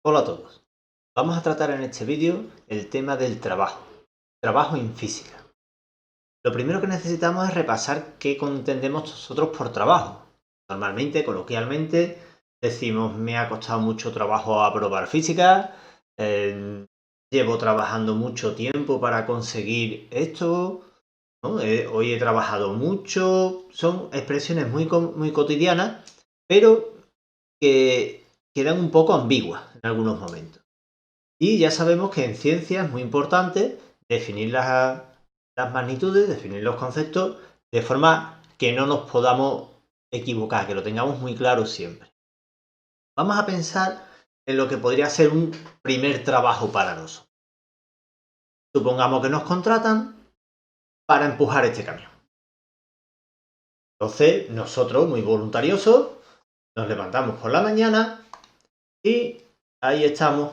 Hola a todos. Vamos a tratar en este vídeo el tema del trabajo en física. Lo primero que necesitamos es repasar qué entendemos nosotros por trabajo. Normalmente, coloquialmente, decimos me ha costado mucho trabajo aprobar física, llevo trabajando mucho tiempo para conseguir esto, ¿no? Hoy he trabajado mucho. Son expresiones muy cotidianas, pero que quedan un poco ambiguas en algunos momentos. Y ya sabemos que en ciencia es muy importante definir las magnitudes, definir los conceptos, de forma que no nos podamos equivocar, que lo tengamos muy claro siempre. Vamos a pensar en lo que podría ser un primer trabajo para nosotros. Supongamos que nos contratan para empujar este camión. Entonces, nosotros, muy voluntariosos, nos levantamos por la mañana y ahí estamos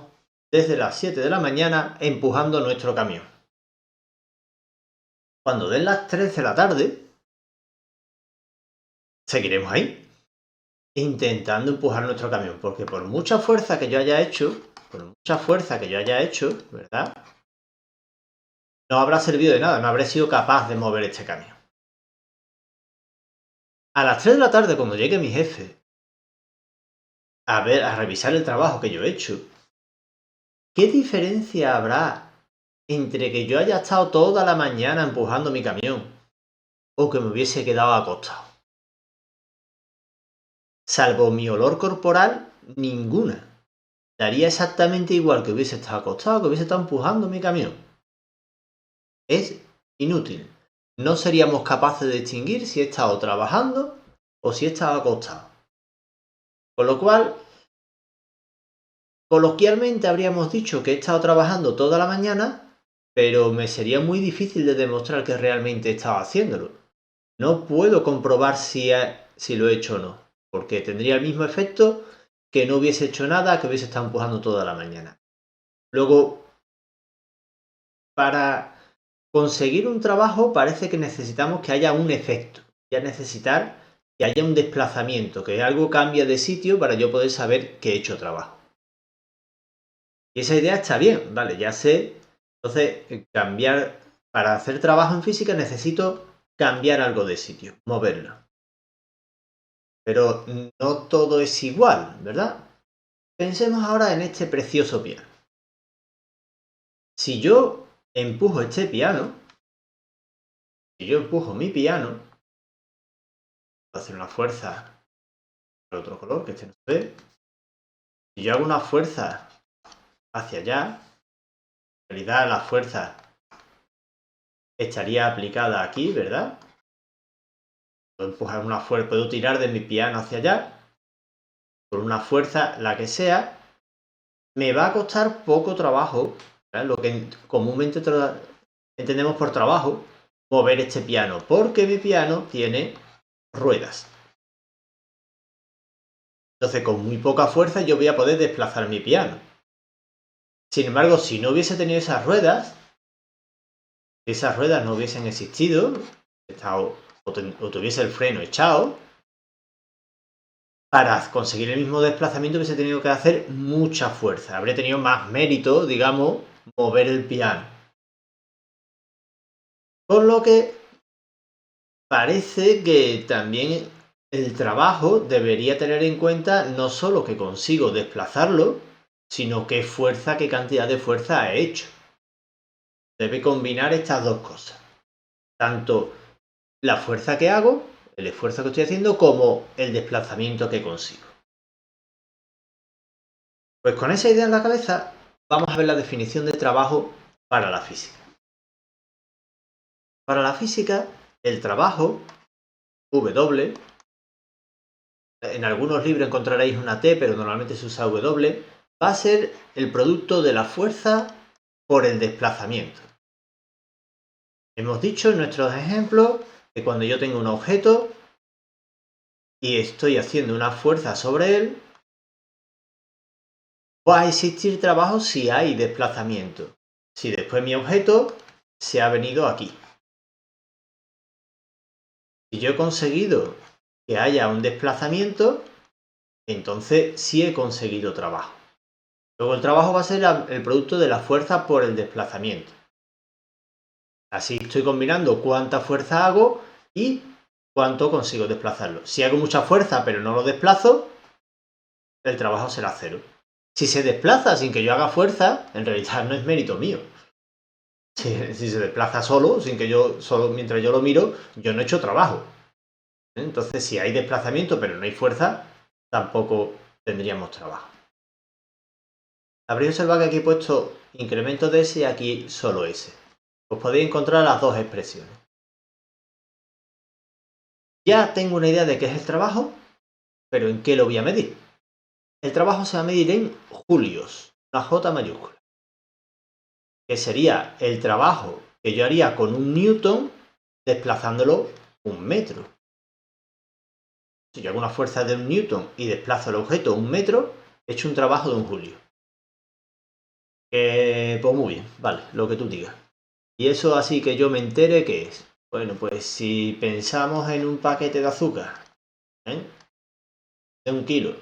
desde las 7 de la mañana empujando nuestro camión. Cuando den las 3 de la tarde, seguiremos ahí, intentando empujar nuestro camión, porque por mucha fuerza que yo haya hecho, ¿verdad? No habrá servido de nada, no habré sido capaz de mover este camión. A las 3 de la tarde, cuando llegue mi jefe a revisar el trabajo que yo he hecho, ¿qué diferencia habrá entre que yo haya estado toda la mañana empujando mi camión o que me hubiese quedado acostado? Salvo mi olor corporal, ninguna. Daría exactamente igual que hubiese estado acostado, que hubiese estado empujando mi camión. Es inútil. No seríamos capaces de distinguir si he estado trabajando o si he estado acostado. Con lo cual, coloquialmente habríamos dicho que he estado trabajando toda la mañana, pero me sería muy difícil de demostrar que realmente estaba haciéndolo. No puedo comprobar si lo he hecho o no, porque tendría el mismo efecto que no hubiese hecho nada, que hubiese estado empujando toda la mañana. Luego, para conseguir un trabajo parece que necesitamos que haya un efecto, ya necesitar que haya un desplazamiento, que algo cambie de sitio para yo poder saber que he hecho trabajo. Y esa idea está bien, vale, ya sé. Entonces, para hacer trabajo en física necesito cambiar algo de sitio, moverlo. Pero no todo es igual, ¿verdad? Pensemos ahora en este precioso piano. Si yo empujo este piano, si yo empujo mi piano, voy a hacer una fuerza por otro color, que este no se ve. Si yo hago una fuerza hacia allá, en realidad la fuerza estaría aplicada aquí, ¿verdad? Puedo empujar una fuerza, puedo tirar de mi piano hacia allá, por una fuerza, la que sea, me va a costar poco trabajo, ¿verdad? Lo que comúnmente entendemos por trabajo, mover este piano, porque mi piano tiene ruedas. Entonces, con muy poca fuerza yo voy a poder desplazar mi piano. Sin embargo, si no hubiese tenido esas ruedas, si esas ruedas no hubiesen existido, o tuviese el freno echado, para conseguir el mismo desplazamiento hubiese tenido que hacer mucha fuerza. Habría tenido más mérito, digamos, mover el piano. Con lo que parece que también el trabajo debería tener en cuenta no solo que consigo desplazarlo, sino qué cantidad de fuerza he hecho. Debe combinar estas dos cosas. Tanto la fuerza que hago, el esfuerzo que estoy haciendo, como el desplazamiento que consigo. Pues con esa idea en la cabeza, vamos a ver la definición de trabajo para la física. Para la física, el trabajo, W, en algunos libros encontraréis una T, pero normalmente se usa W, va a ser el producto de la fuerza por el desplazamiento. Hemos dicho en nuestros ejemplos que cuando yo tengo un objeto y estoy haciendo una fuerza sobre él, va a existir trabajo si hay desplazamiento. Si después mi objeto se ha venido aquí. Si yo he conseguido que haya un desplazamiento, entonces sí he conseguido trabajo. Luego el trabajo va a ser el producto de la fuerza por el desplazamiento. Así estoy combinando cuánta fuerza hago y cuánto consigo desplazarlo. Si hago mucha fuerza pero no lo desplazo, el trabajo será cero. Si se desplaza sin que yo haga fuerza, en realidad no es mérito mío. Si se desplaza solo, sin que solo mientras yo lo miro, yo no he hecho trabajo. Entonces, si hay desplazamiento pero no hay fuerza, tampoco tendríamos trabajo. Habréis observado que aquí he puesto incremento de S y aquí solo S. Os podéis encontrar las dos expresiones. Ya tengo una idea de qué es el trabajo, pero ¿en qué lo voy a medir? El trabajo se va a medir en julios, una J mayúscula, que sería el trabajo que yo haría con un newton desplazándolo un metro. Si yo hago una fuerza de un newton y desplazo el objeto un metro, he hecho un trabajo de un julio. Pues muy bien, vale, lo que tú digas. Y eso así que yo me entere, ¿qué es? Bueno, pues si pensamos en un paquete de azúcar, de 1 kilo,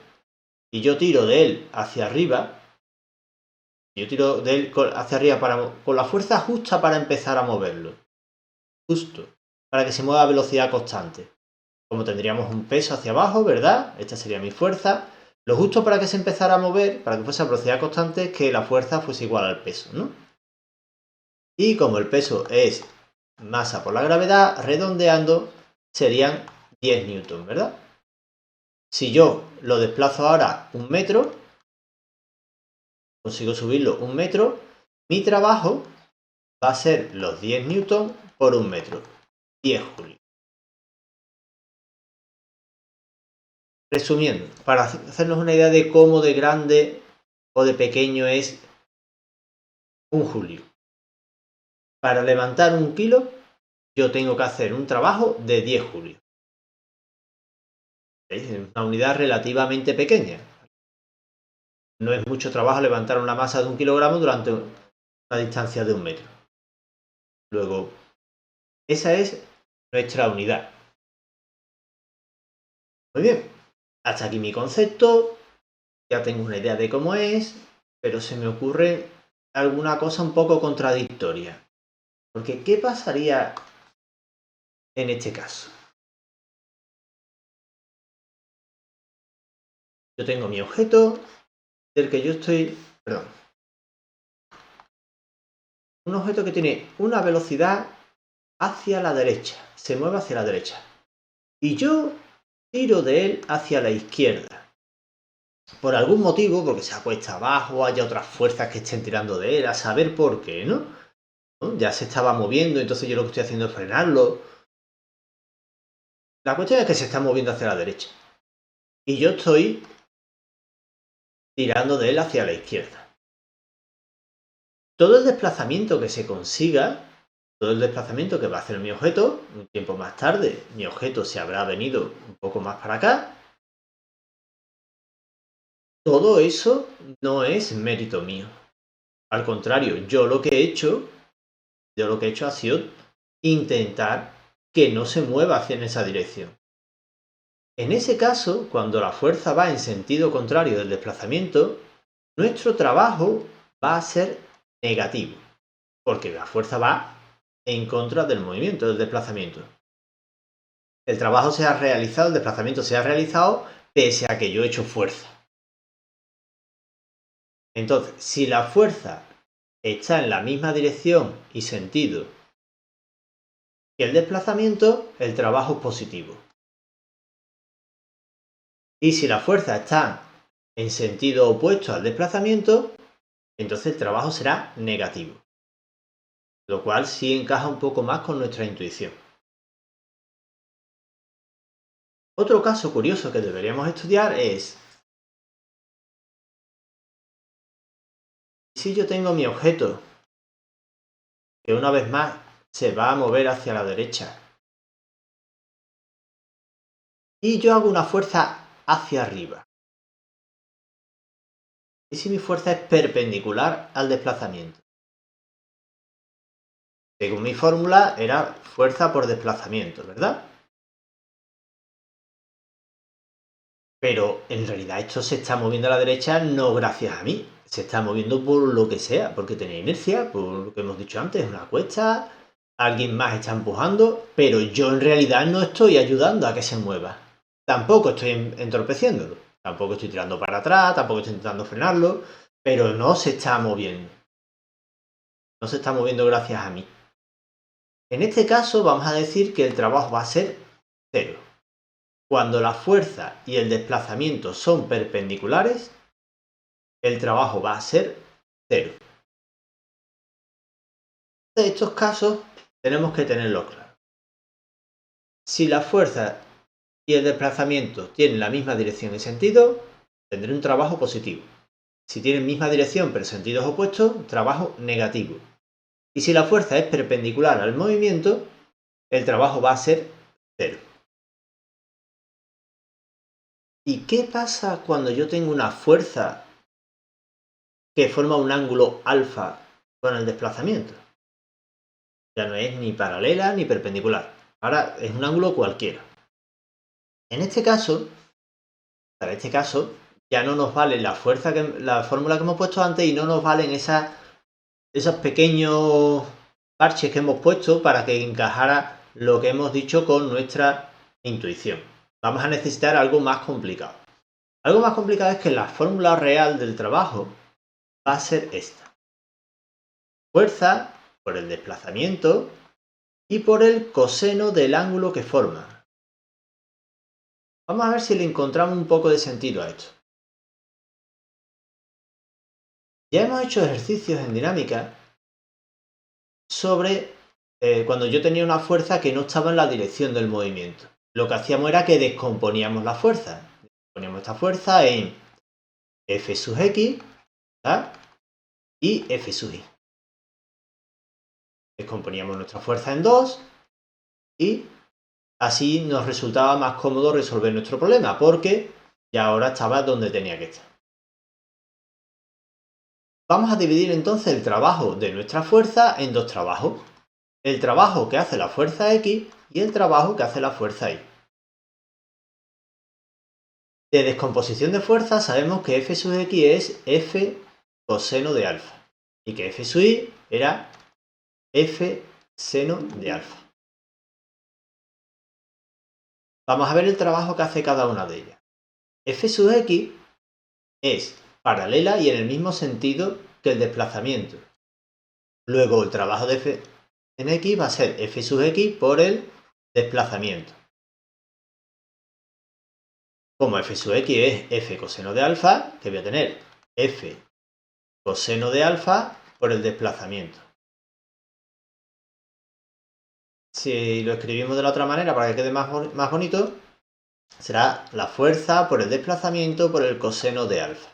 y yo tiro de él hacia arriba, yo tiro de él hacia arriba con la fuerza justa para empezar a moverlo. Justo, para que se mueva a velocidad constante. Como tendríamos un peso hacia abajo, ¿verdad? Esta sería mi fuerza. Lo justo para que se empezara a mover, para que fuese a velocidad constante, es que la fuerza fuese igual al peso, ¿no? Y como el peso es masa por la gravedad, redondeando, serían 10 newton, ¿verdad? Si yo lo desplazo ahora 1 metro, consigo subirlo 1 metro, mi trabajo va a ser los 10 newton por 1 metro, 10 julios. Resumiendo, para hacernos una idea de cómo de grande o de pequeño es un julio. Para levantar 1 kilo, yo tengo que hacer un trabajo de 10 julios. Es una unidad relativamente pequeña. No es mucho trabajo levantar una masa de 1 kilogramo durante una distancia de 1 metro. Luego, esa es nuestra unidad. Muy bien, hasta aquí mi concepto. Ya tengo una idea de cómo es, pero se me ocurre alguna cosa un poco contradictoria. Porque, ¿qué pasaría en este caso? Yo tengo mi objeto del que yo estoy... Perdón. Un objeto que tiene una velocidad hacia la derecha. Se mueve hacia la derecha. Y yo tiro de él hacia la izquierda. Por algún motivo, porque se ha puesto abajo, haya otras fuerzas que estén tirando de él, a saber por qué, ¿no? Ya se estaba moviendo, entonces yo lo que estoy haciendo es frenarlo. La cuestión es que se está moviendo hacia la derecha. Y yo estoy tirando de él hacia la izquierda. Todo el desplazamiento que se consiga, todo el desplazamiento que va a hacer mi objeto, un tiempo más tarde, mi objeto se habrá venido un poco más para acá. Todo eso no es mérito mío. Al contrario, yo lo que he hecho ha sido intentar que no se mueva hacia esa dirección. En ese caso, cuando la fuerza va en sentido contrario del desplazamiento, nuestro trabajo va a ser negativo, porque la fuerza va en contra del movimiento, del desplazamiento. El trabajo se ha realizado, el desplazamiento se ha realizado pese a que yo he hecho fuerza. Entonces, si la fuerza está en la misma dirección y sentido que el desplazamiento, el trabajo es positivo. Y si la fuerza está en sentido opuesto al desplazamiento, entonces el trabajo será negativo. Lo cual sí encaja un poco más con nuestra intuición. Otro caso curioso que deberíamos estudiar es si yo tengo mi objeto que una vez más se va a mover hacia la derecha y yo hago una fuerza hacia arriba. ¿Y si mi fuerza es perpendicular al desplazamiento? Según mi fórmula era fuerza por desplazamiento, ¿verdad? Pero en realidad esto se está moviendo a la derecha no gracias a mí. Se está moviendo por lo que sea, porque tiene inercia, por lo que hemos dicho antes, una cuesta, alguien más está empujando, pero yo en realidad no estoy ayudando a que se mueva. Tampoco estoy entorpeciéndolo, tampoco estoy tirando para atrás, tampoco estoy intentando frenarlo, pero no se está moviendo. No se está moviendo gracias a mí. En este caso vamos a decir que el trabajo va a ser cero. Cuando la fuerza y el desplazamiento son perpendiculares, el trabajo va a ser cero. En estos casos tenemos que tenerlo claro. Si la fuerza y el desplazamiento tienen la misma dirección y sentido, tendré un trabajo positivo. Si tienen misma dirección pero sentidos opuestos, trabajo negativo. Y si la fuerza es perpendicular al movimiento, el trabajo va a ser cero. ¿Y qué pasa cuando yo tengo una fuerza que forma un ángulo alfa con el desplazamiento? Ya no es ni paralela ni perpendicular. Ahora es un ángulo cualquiera. En este caso, ya no nos vale la fórmula que hemos puesto antes y no nos valen esos pequeños parches que hemos puesto para que encajara lo que hemos dicho con nuestra intuición. Vamos a necesitar algo más complicado. Algo más complicado es que la fórmula real del trabajo va a ser esta. Fuerza por el desplazamiento y por el coseno del ángulo que forma. Vamos a ver si le encontramos un poco de sentido a esto. Ya hemos hecho ejercicios en dinámica sobre cuando yo tenía una fuerza que no estaba en la dirección del movimiento. Lo que hacíamos era que descomponíamos la fuerza. Descomponíamos esta fuerza en F sub X, ¿verdad? Y F sub Y. Descomponíamos nuestra fuerza en dos y así nos resultaba más cómodo resolver nuestro problema porque ya ahora estaba donde tenía que estar. Vamos a dividir entonces el trabajo de nuestra fuerza en dos trabajos. El trabajo que hace la fuerza X y el trabajo que hace la fuerza Y. De descomposición de fuerza sabemos que F sub X es F coseno de alfa y que F sub Y era F seno de alfa. Vamos a ver el trabajo que hace cada una de ellas. F sub X es paralela y en el mismo sentido que el desplazamiento. Luego el trabajo de F en X va a ser F sub X por el desplazamiento. Como F sub X es F coseno de alfa, que voy a tener F coseno de alfa por el desplazamiento. Si lo escribimos de la otra manera para que quede más bonito, será la fuerza por el desplazamiento por el coseno de alfa.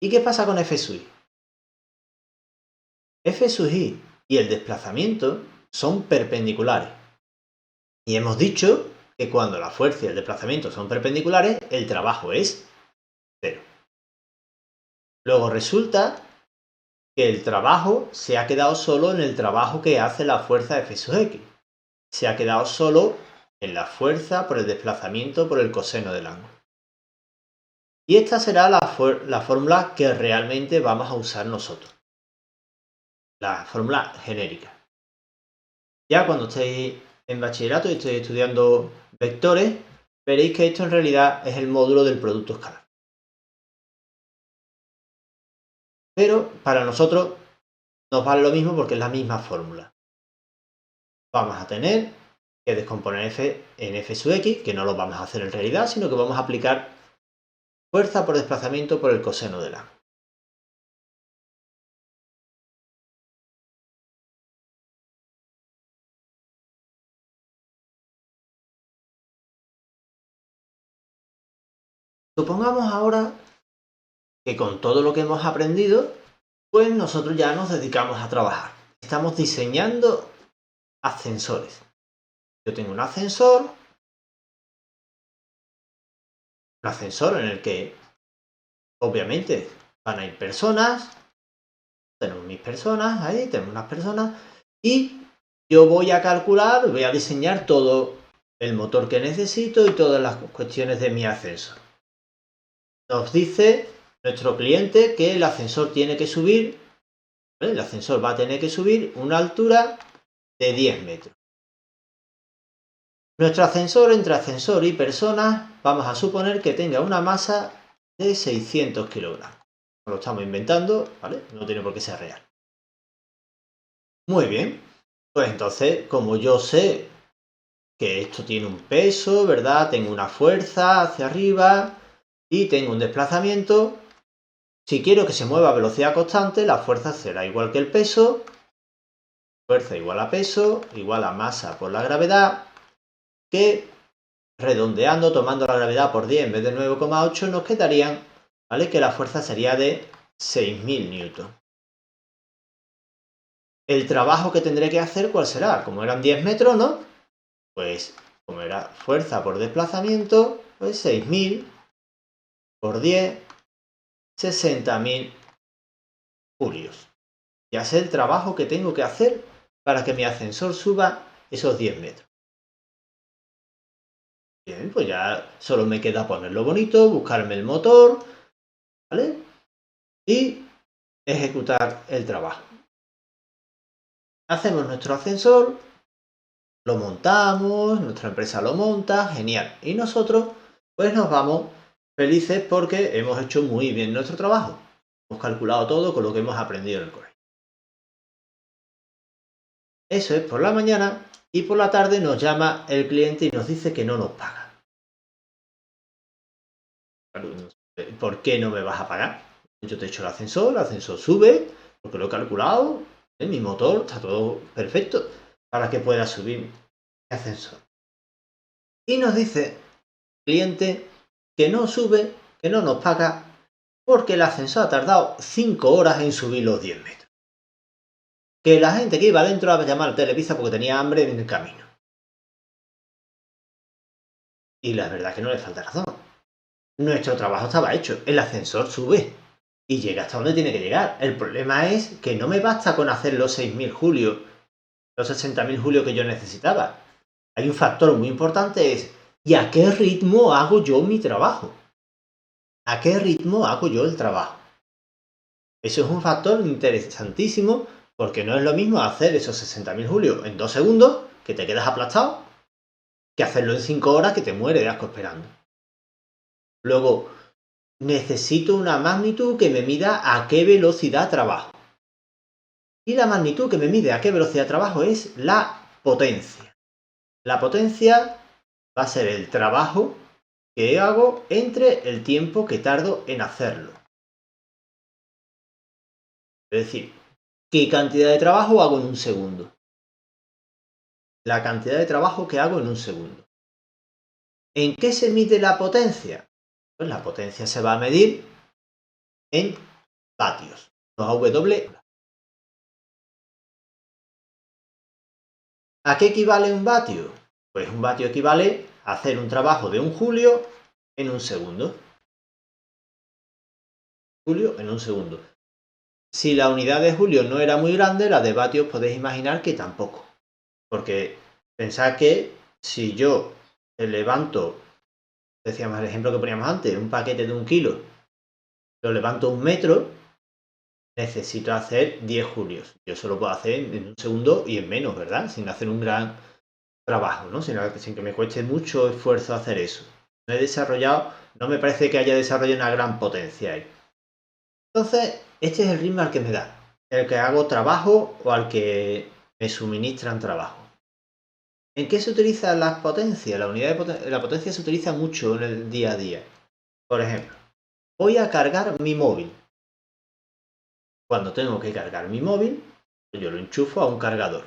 ¿Y qué pasa con F sub Y? F sub Y y el desplazamiento son perpendiculares. Y hemos dicho que cuando la fuerza y el desplazamiento son perpendiculares, el trabajo es cero. Luego resulta que el trabajo se ha quedado solo en el trabajo que hace la fuerza F sub X. Se ha quedado solo en la fuerza por el desplazamiento por el coseno del ángulo. Y esta será la fórmula que realmente vamos a usar nosotros. La fórmula genérica. Ya cuando estéis en bachillerato y estéis estudiando vectores, veréis que esto en realidad es el módulo del producto escalar. Pero para nosotros nos vale lo mismo porque es la misma fórmula. Vamos a tener que descomponer F en F sub X, que no lo vamos a hacer en realidad, sino que vamos a aplicar fuerza por desplazamiento por el coseno del ángulo. Supongamos ahora que con todo lo que hemos aprendido, pues nosotros ya nos dedicamos a trabajar. Estamos diseñando ascensores. Yo tengo un ascensor en el que obviamente van a ir personas, tenemos mis personas ahí, tenemos unas personas y yo voy a calcular, voy a diseñar todo el motor que necesito y todas las cuestiones de mi ascensor. Nos dice nuestro cliente que el ascensor tiene que subir, ¿vale? El ascensor va a tener que subir una altura de 10 metros. Nuestro ascensor, entre ascensor y personas, vamos a suponer que tenga una masa de 600 kilogramos. Lo estamos inventando, ¿vale? No tiene por qué ser real. Muy bien, pues entonces, como yo sé que esto tiene un peso, ¿verdad? Tengo una fuerza hacia arriba y tengo un desplazamiento. Si quiero que se mueva a velocidad constante, la fuerza será igual que el peso. Fuerza igual a peso, igual a masa por la gravedad, que redondeando, tomando la gravedad por 10 en vez de 9,8, nos quedarían, ¿vale? Que la fuerza sería de 6.000 newton. El trabajo que tendré que hacer, ¿cuál será? Como eran 10 metros, ¿no? Pues, como era fuerza por desplazamiento, pues 6.000 por 10, 60.000 julios. Ya sé el trabajo que tengo que hacer para que mi ascensor suba esos 10 metros. Bien, pues ya solo me queda ponerlo bonito, buscarme el motor, ¿vale? Y ejecutar el trabajo. Hacemos nuestro ascensor, lo montamos, nuestra empresa lo monta, genial. Y nosotros pues nos vamos felices porque hemos hecho muy bien nuestro trabajo. Hemos calculado todo con lo que hemos aprendido en el colegio. Eso es por la mañana y por la tarde nos llama el cliente y nos dice que no nos paga. ¿Por qué no me vas a pagar? Yo te he hecho el ascensor sube, porque lo he calculado, mi motor está todo perfecto para que pueda subir el ascensor. Y nos dice el cliente que no sube, que no nos paga, porque el ascensor ha tardado 5 horas en subir los 10 metros. Que la gente que iba adentro a llamar al Telepizza porque tenía hambre en el camino. Y la verdad es que no le falta razón. Nuestro trabajo estaba hecho, el ascensor sube y llega hasta donde tiene que llegar. El problema es que no me basta con hacer los 6.000 julios, los 60.000 julios que yo necesitaba. Hay un factor muy importante, es ¿y a qué ritmo hago yo mi trabajo? ¿A qué ritmo hago yo el trabajo? Eso es un factor interesantísimo porque no es lo mismo hacer esos 60.000 julios en 2 segundos, que te quedas aplastado, que hacerlo en 5 horas que te muere de asco esperando. Luego, necesito una magnitud que me mida a qué velocidad trabajo. Y la magnitud que me mide a qué velocidad trabajo es la potencia. La potencia va a ser el trabajo que hago entre el tiempo que tardo en hacerlo. Es decir, ¿qué cantidad de trabajo hago en un segundo? La cantidad de trabajo que hago en un segundo. ¿En qué se mide la potencia? Pues la potencia se va a medir en vatios, no a W. ¿A qué equivale un vatio? Pues un vatio equivale a hacer un trabajo de un julio en un segundo. Julio en un segundo. Si la unidad de julio no era muy grande, la de vatios podéis imaginar que tampoco. Porque pensad que si yo levanto, decíamos el ejemplo que poníamos antes, un paquete de 1 kilo, lo levanto 1 metro, necesito hacer 10 julios. Yo solo puedo hacer en un segundo y en menos, ¿verdad? Sin hacer un gran trabajo, ¿no? Sin que me cueste mucho esfuerzo hacer eso. No he desarrollado, no me parece que haya desarrollado una gran potencia ahí. Entonces, este es el ritmo al que me da, el que hago trabajo o al que me suministran trabajo. ¿En qué se utilizan las potencias? La potencia se utiliza mucho en el día a día. Por ejemplo, voy a cargar mi móvil. Cuando tengo que cargar mi móvil, yo lo enchufo a un cargador.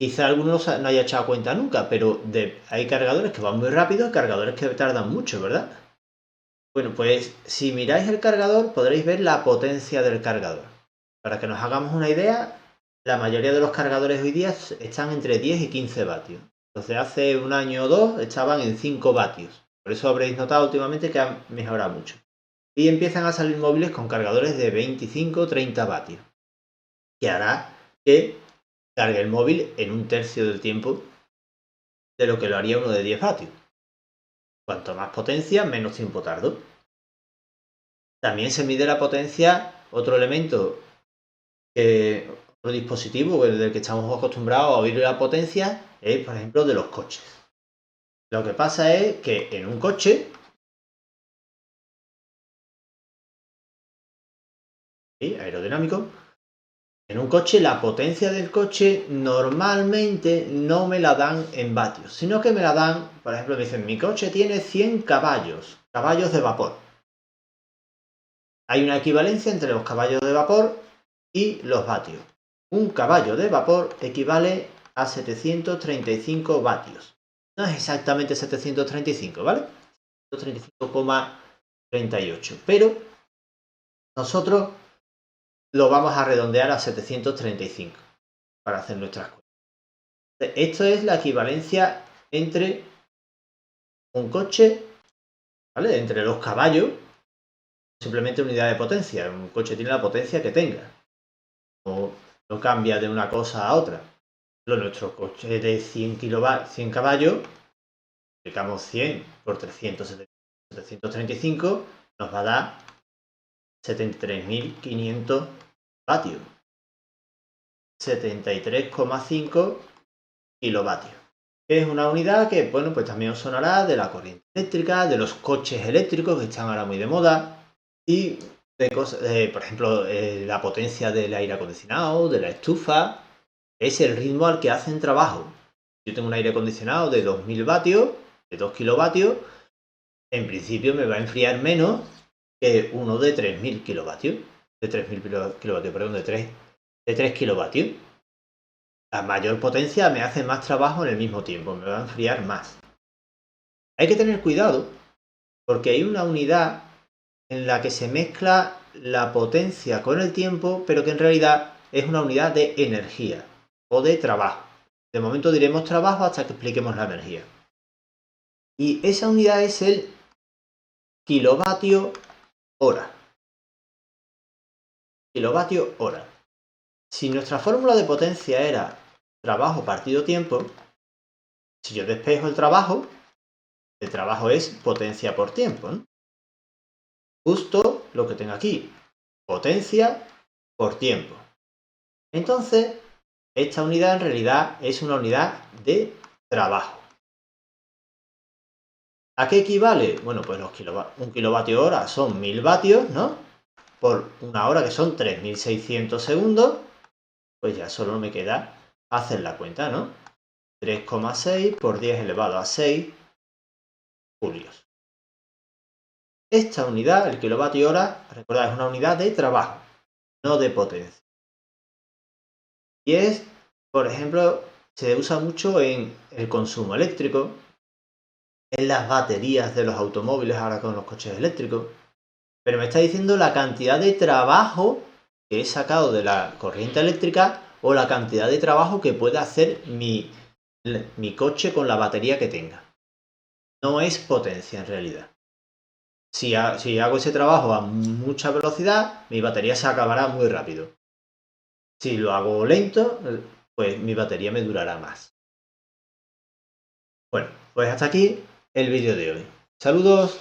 Quizá alguno no haya echado cuenta nunca, pero hay cargadores que van muy rápido y cargadores que tardan mucho, ¿verdad? Bueno, pues si miráis el cargador podréis ver la potencia del cargador. Para que nos hagamos una idea, la mayoría de los cargadores hoy día están entre 10 y 15 vatios. Entonces hace un año o dos estaban en 5 vatios. Por eso habréis notado últimamente que han mejorado mucho. Y empiezan a salir móviles con cargadores de 25 o 30 vatios. Que hará que cargue el móvil en un tercio del tiempo de lo que lo haría uno de 10 vatios. Cuanto más potencia, menos tiempo tardo. También se mide la potencia, otro elemento, otro dispositivo del que estamos acostumbrados a oír la potencia, es por ejemplo de los coches. Lo que pasa es que en un coche, ¿sí?, aerodinámico, en un coche la potencia del coche normalmente no me la dan en vatios, sino que me la dan, por ejemplo, me dicen, mi coche tiene 100 caballos de vapor. Hay una equivalencia entre los caballos de vapor y los vatios. Un caballo de vapor equivale a 735 vatios. No es exactamente 735, ¿vale? 735,38. Pero nosotros lo vamos a redondear a 735 para hacer nuestras cuentas. Esto es la equivalencia entre un coche, ¿vale?, entre los caballos, simplemente unidad de potencia. Un coche tiene la potencia que tenga. No cambia de una cosa a otra. Nuestro coche de 100 caballos, multiplicamos 100 por 735, nos va a dar 73.500 vatios. 73,5 kilovatios. Es una unidad que, bueno, pues también os sonará de la corriente eléctrica, de los coches eléctricos que están ahora muy de moda y de cosas, por ejemplo, la potencia del aire acondicionado, de la estufa, es el ritmo al que hacen trabajo. Yo tengo un aire acondicionado de 2000 vatios, de 2 kilovatios, en principio me va a enfriar menos que uno de 3000 kilovatios, de 3 kilovatios. La mayor potencia me hace más trabajo en el mismo tiempo, me va a enfriar más. Hay que tener cuidado porque hay una unidad en la que se mezcla la potencia con el tiempo, pero que en realidad es una unidad de energía o de trabajo. De momento diremos trabajo hasta que expliquemos la energía. Y esa unidad es el kilovatio hora. Kilovatio hora. Si nuestra fórmula de potencia era trabajo partido tiempo, si yo despejo el trabajo es potencia por tiempo, ¿no? Justo lo que tengo aquí, potencia por tiempo. Entonces, esta unidad en realidad es una unidad de trabajo. ¿A qué equivale? Bueno, pues un kilovatio hora son 1000 vatios, ¿no? Por una hora, que son 3600 segundos, pues ya solo me queda hacer la cuenta, ¿no? 3,6 por 10 elevado a 6 julios. Esta unidad, el kilovatio hora, recordad, es una unidad de trabajo, no de potencia. Y es, por ejemplo, se usa mucho en el consumo eléctrico, en las baterías de los automóviles ahora con los coches eléctricos. Pero me está diciendo la cantidad de trabajo que he sacado de la corriente eléctrica o la cantidad de trabajo que puede hacer mi coche con la batería que tenga. No es potencia en realidad. Si hago ese trabajo a mucha velocidad, mi batería se acabará muy rápido. Si lo hago lento, pues mi batería me durará más. Bueno, pues hasta aquí el vídeo de hoy. Saludos.